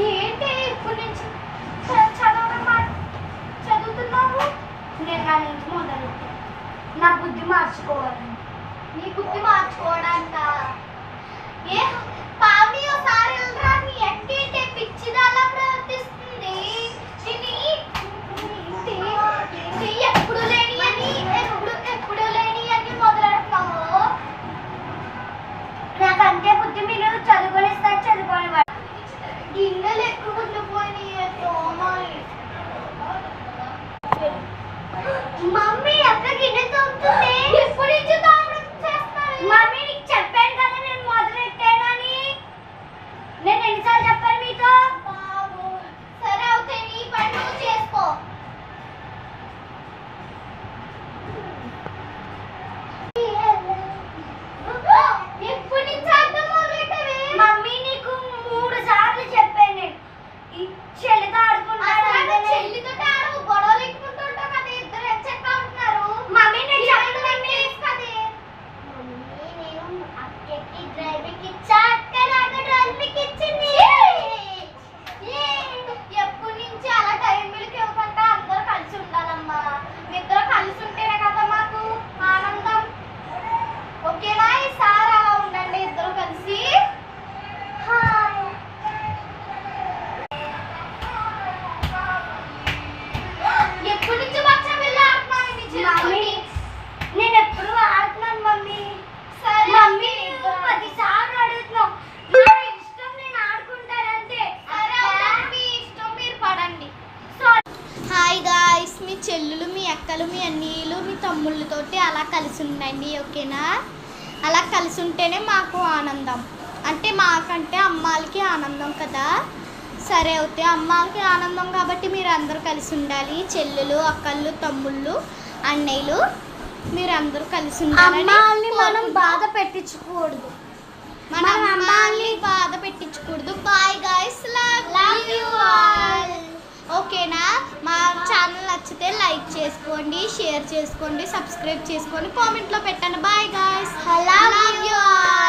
ఏంటి ఇప్పుడు నుంచి చదువుతున్నావు? నేను నా నుంచి మొదలు నా బుద్ధి మార్చుకోవాలి. నీ బుద్ధి మార్చుకోవడానిక ఏ పావని ఒకసారి వెళ్ళరా, నీ ఎక్కింటే పిచ్చిదాలా ప్రవర్తిస్తుంది. ఎప్పుడు లేని అని ఎప్పుడు లేని అని మొదలెడతావు. నాకంటే బుద్ధి మీరు చదువుకొనిస్తారు, చదువుకోని గిన్నెలు ఎక్కువ ఉండిపోయినాయి. మమ్మీ అక్క గిన్నె తోముతుంది. ఎప్పుడు నుంచి తోమడం చేస్తాను? మమ్మీ నీకు చెప్పాను కదా నేను మొదలెట్టానని. నేను ఎన్నిసార్లు చెప్పాను మీతో? సరే అవుతాయి, నీ పని నువ్వు చేసుకో. ఎప్పుడు నుంచి అర్థం మొదలెట్టావే? మమ్మీ నీకు 3 సార్లు చెప్పాను నేను చెల్లితో ఆడుకుంటాను. చెల్లితో ఆడు గొడవలు ఎక్కుంటుంటావు కదా, ఇద్దరు ఎచ్చక్క ఉంటున్నారు. మమ్మీ నేను చెప్పను కదే. మమ్మీ నేను అక్కకి డ్రైవింగ్ ఇచ్చా, అక్క నాకు డ్రైవింగ్ ఇచ్చింది. ఎప్పటి నుంచి అలా టైంకి ఇవ్వకుండా అందరూ కలిసి ఉండాలమ్మా. నిద్ర కలిసి ఉంటేనే కదా మాకు ఆనందం. ఓకేనా? ఈసారి అలా ఉండండి ఇద్దరు కలిసి. ఎప్పటి నుంచి వచ్చా వెళ్ళి ఆడుతున్నాను? నేను ఎప్పుడు ఆడుతున్నాను మమ్మీ. సరే మమ్మీ 10 సార్లు అడుగుతున్నావు. నా ఇష్టం, నేను ఆడుకుంటానంతే. సరే మీ ఇష్టం, మీరు పడండి. హాయ్ గాయ్స్, మీ చెల్లులు, మీ అక్కలు, మీ అన్నీలు, మీ తమ్ముళ్ళతోటి అలా కలిసి ఉండండి. ఓకేనా? అలా కలిసి ఉంటేనే మాకు ఆనందం. అంటే మాకంటే అమ్మాలకి ఆనందం కదా. సరే అవుతే అమ్మాలకి ఆనందం కాబట్టి మీరు అందరూ కలిసి ఉండాలి. చెల్లెలు, అక్కళ్ళు, తమ్ముళ్ళు, అన్నయ్యలు మీరు అందరూ కలిసి ఉండాలి. అమ్మాల్ని మనం బాధ పెట్టించకూడదు. మన అమ్మాల్ని బాధ పెట్టించకూడదు. Bye guys, love you all. ఓకేనా? మా ఛానల్ నచ్చితే లైక్ చేసుకోండి, షేర్ చేసుకోండి, సబ్స్క్రైబ్ చేసుకోండి, కామెంట్లో పెట్టండి. Bye guys, love you all.